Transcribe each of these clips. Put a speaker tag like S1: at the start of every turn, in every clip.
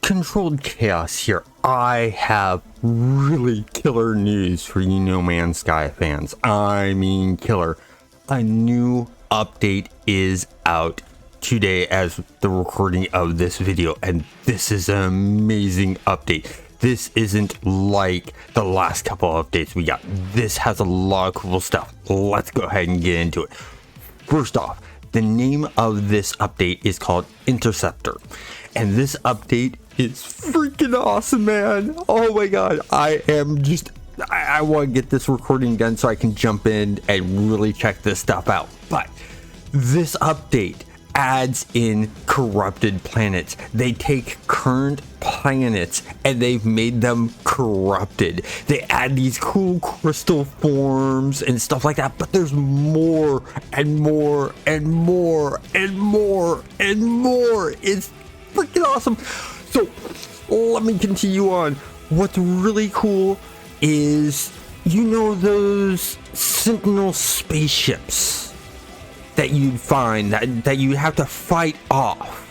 S1: Controlled Chaos here. I have really killer news for you No Man's Sky fans. I mean killer. A new update is out today as the recording of this video, and this is an amazing update. This isn't like the last couple of updates we got. This has a lot of cool stuff. Let's go ahead and get into it. First off, the name of this update is called Interceptor, and this update is freaking awesome, man. Oh my god, I want to get this recording done so I can jump in and really check this stuff out. But this update adds in corrupted planets. They take current planets and they've made them corrupted. They add these cool crystal forms and stuff like that, but there's more and more and more and more and more. It's freaking awesome. So let me continue on. What's really cool is, you know, those Sentinel spaceships that you'd find that you have to fight off.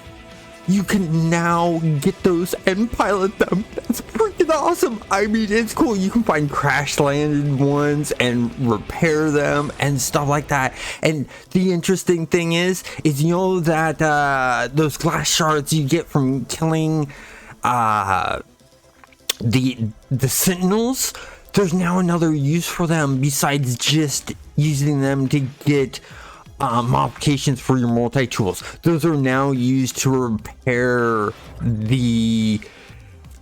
S1: You can now get those and pilot them. That's freaking awesome. I mean, it's cool. You can find crash landed ones and repair them and stuff like that. And the interesting thing is you know that those glass shards you get from killing the Sentinels, there's now another use for them besides just using them to get modifications for your multi-tools. Those are now used to repair the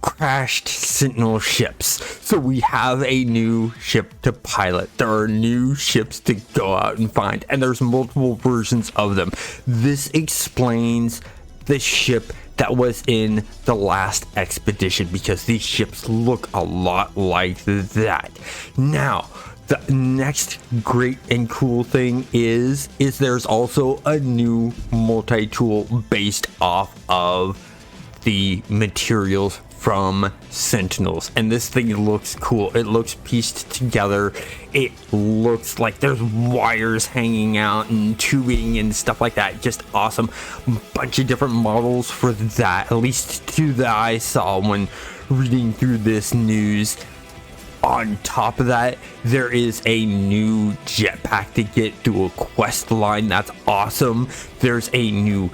S1: crashed Sentinel ships. So we have a new ship to pilot. There are new ships to go out and find, and there's multiple versions of them. This explains the ship that was in the last expedition, because these ships look a lot like that. Now, the next great and cool thing is there's also a new multi-tool based off of the materials from Sentinels, and this thing looks cool. It looks pieced together. It looks like there's wires hanging out and tubing and stuff like that. Just awesome. Bunch of different models for that, at least two that I saw when reading through this news. On top of that, there is a new jetpack to get through a quest line. That's awesome. There's a new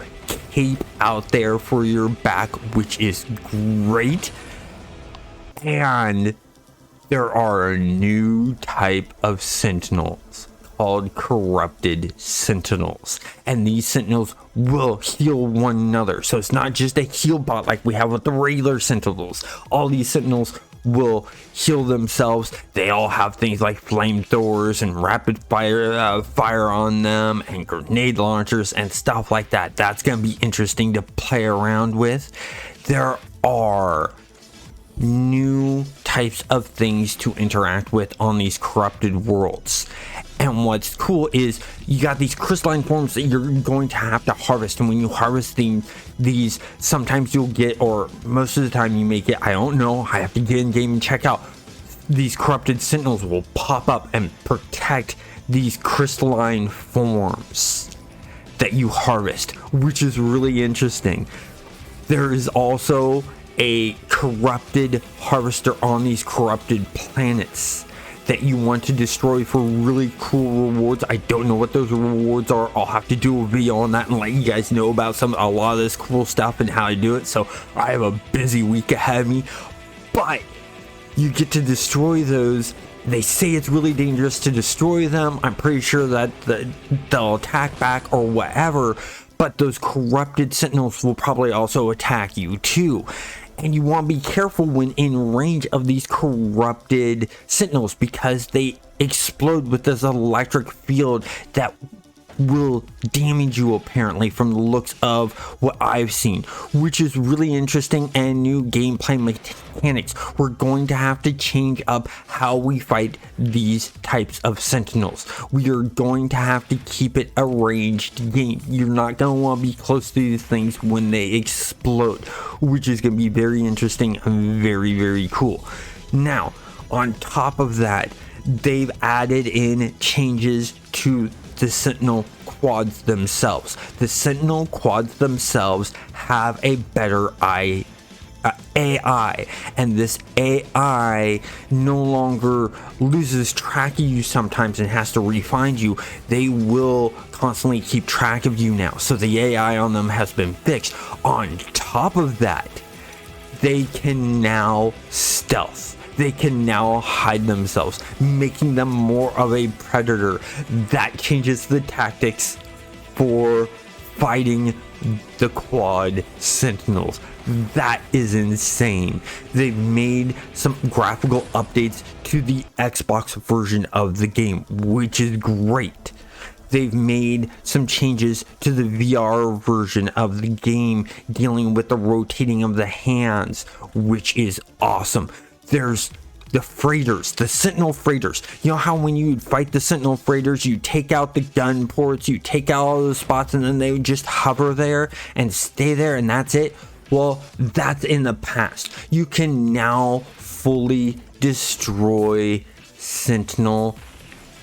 S1: cape out there for your back, which is great. And there are a new type of Sentinels called corrupted Sentinels, and these Sentinels will heal one another. So it's not just a heal bot like we have with the regular Sentinels. All these Sentinels will heal themselves. They all have things like flamethrowers and rapid fire on them, and grenade launchers and stuff like that. That's going to be interesting to play around with. There are new types of things to interact with on these corrupted worlds. And what's cool is you got these crystalline forms that you're going to have to harvest, and when you harvest these, sometimes you'll get, or most of the time you may get, I don't know, I have to get in game and check out, these corrupted Sentinels will pop up and protect these crystalline forms that you harvest, which is really interesting. There is also a corrupted harvester on these corrupted planets that you want to destroy for really cool rewards. I don't know what those rewards are. I'll have to do a video on that and let you guys know about a lot of this cool stuff and how to do it. So I have a busy week ahead of me, but you get to destroy those. They say it's really dangerous to destroy them. I'm pretty sure that they'll attack back or whatever, but those corrupted Sentinels will probably also attack you too. And you want to be careful when in range of these corrupted Sentinels, because they explode with this electric field that will damage you, apparently, from the looks of what I've seen, which is really interesting. And new gameplay mechanics. We're going to have to change up how we fight these types of Sentinels. We are going to have to keep it a ranged game. You're not going to want to be close to these things when they explode, which is going to be very interesting and very, very cool. Now, on top of that, they've added in changes to the Sentinel quads themselves. The Sentinel quads themselves have a better AI, and this AI no longer loses track of you sometimes and has to re-find you. They will constantly keep track of you now, so the AI on them has been fixed. On top of that, they can now stealth. They can now hide themselves, making them more of a predator. That changes the tactics for fighting the quad Sentinels. That is insane. They've made some graphical updates to the Xbox version of the game, which is great. They've made some changes to the VR version of the game, dealing with the rotating of the hands, which is awesome. There's the freighters, the Sentinel Freighters. You know how when you fight the Sentinel Freighters, you take out the gun ports, you take out all those spots, and then they would just hover there and stay there, and that's it? Well, that's in the past. You can now fully destroy Sentinel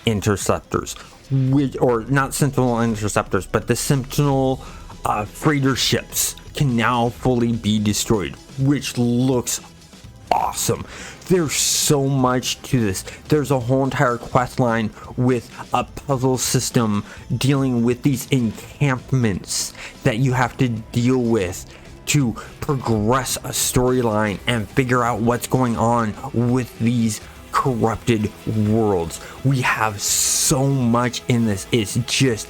S1: Interceptors. Or not Sentinel Interceptors, but the Sentinel Freighter ships can now fully be destroyed, which looks awesome. There's so much to this. There's a whole entire quest line with a puzzle system dealing with these encampments that you have to deal with to progress a storyline and figure out what's going on with these corrupted worlds. We have so much in this. It's just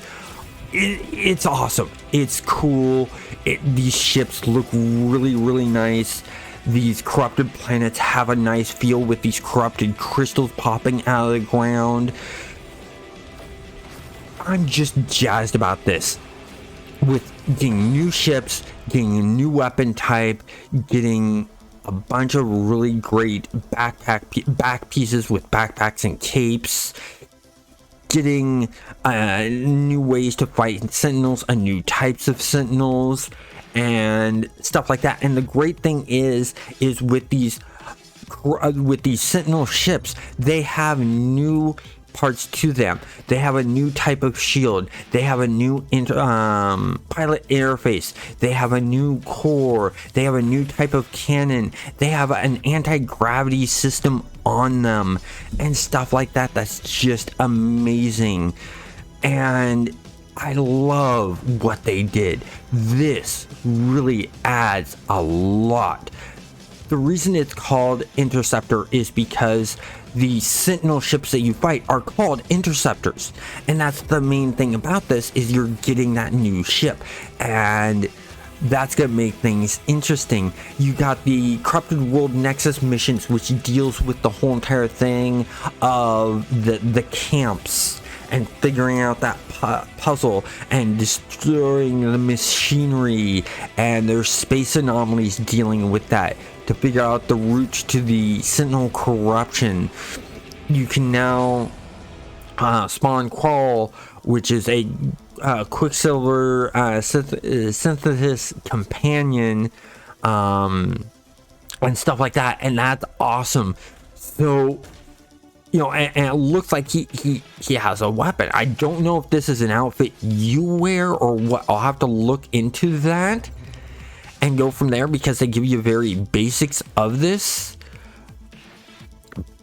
S1: it's awesome. It's cool. These ships look really, really nice. These corrupted planets have a nice feel with these corrupted crystals popping out of the ground. I'm just jazzed about this. With getting new ships, getting a new weapon type, getting a bunch of really great back pieces with backpacks and capes, getting new ways to fight Sentinels, new types of Sentinels, and stuff like that. And the great thing is with these Sentinel ships, they have new parts to them. They have a new type of shield. They have a new pilot interface. They have a new core. They have a new type of cannon. They have an anti-gravity system on them and stuff like that. That's just amazing. And I love what they did. This really adds a lot. The reason it's called Interceptor is because the Sentinel ships that you fight are called Interceptors, and that's the main thing about this, is you're getting that new ship, and that's gonna make things interesting. You got the Corrupted World Nexus missions, which deals with the whole entire thing of the camps and figuring out that puzzle and destroying the machinery, and there's space anomalies dealing with that to figure out the routes to the Sentinel corruption. You can now spawn Crawl, which is a Quicksilver synthesis companion, and stuff like that, and that's awesome. So, you know, and it looks like he has a weapon. I don't know if this is an outfit you wear or what. I'll have to look into that and go from there, because they give you very basics of this.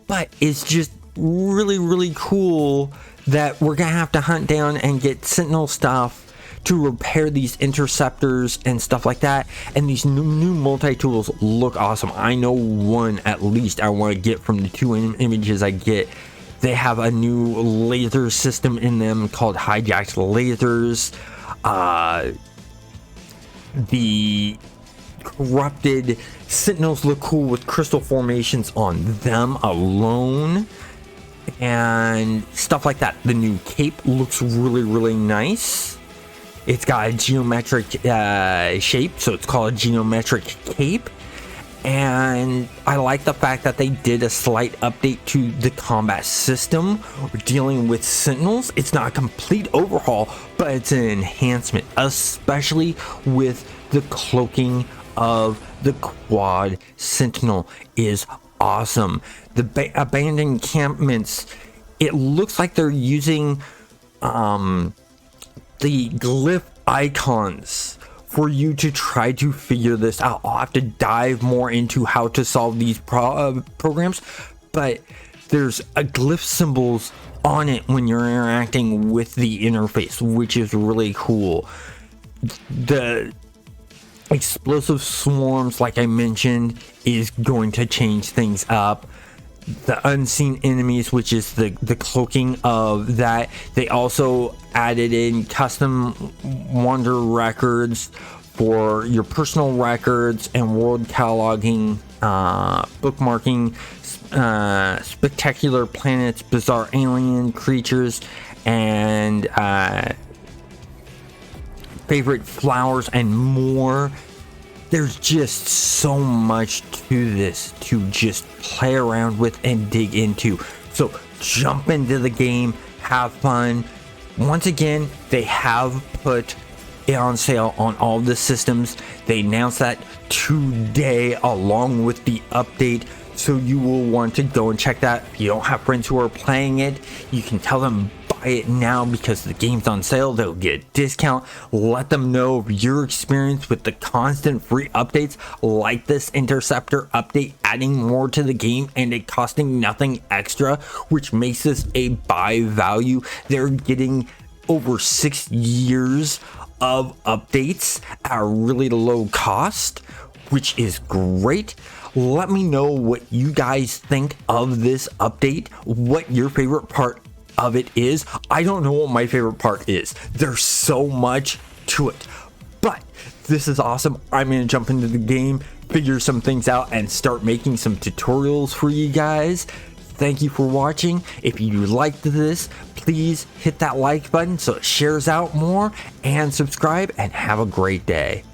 S1: But it's just really, really cool that we're gonna have to hunt down and get Sentinel stuff to repair these interceptors and stuff like that. And these new multi-tools look awesome. I know one at least I want to get from the two images I get. They have a new laser system in them called hijacked lasers. The corrupted Sentinels look cool with crystal formations on them alone and stuff like that. The new cape looks really, really nice. It's got a geometric shape, so it's called a geometric cape. And I like the fact that they did a slight update to the combat system dealing with Sentinels. It's not a complete overhaul, but it's an enhancement, especially with the cloaking of the quad Sentinel is awesome. The abandoned encampments, it looks like they're using the glyph icons for you to try to figure this out. I'll have to dive more into how to solve these programs, but there's glyph symbols on it when you're interacting with the interface, which is really cool. The explosive swarms, like I mentioned, is going to change things up. The unseen enemies, which is the cloaking of that. They also added in custom wander records for your personal records and world cataloging, bookmarking, spectacular planets, bizarre alien creatures, and favorite flowers, and more. There's just so much to this to just play around with and dig into. So jump into the game, have fun. Once again, they have put it on sale on all the systems. They announced that today along with the update. So you will want to go and check that. If you don't have friends who are playing it, you can tell them buy it now because the game's on sale. They'll get a discount. Let them know of your experience with the constant free updates like this Interceptor update, adding more to the game and it costing nothing extra, which makes this a buy value. They're getting over 6 years of updates at a really low cost, which is great. Let me know what you guys think of this update, what your favorite part of it is. I don't know what my favorite part is. There's so much to it, but this is awesome. I'm going to jump into the game, figure some things out, and start making some tutorials for you guys. Thank you for watching. If you liked this, please hit that like button so it shares out more, and subscribe, and have a great day.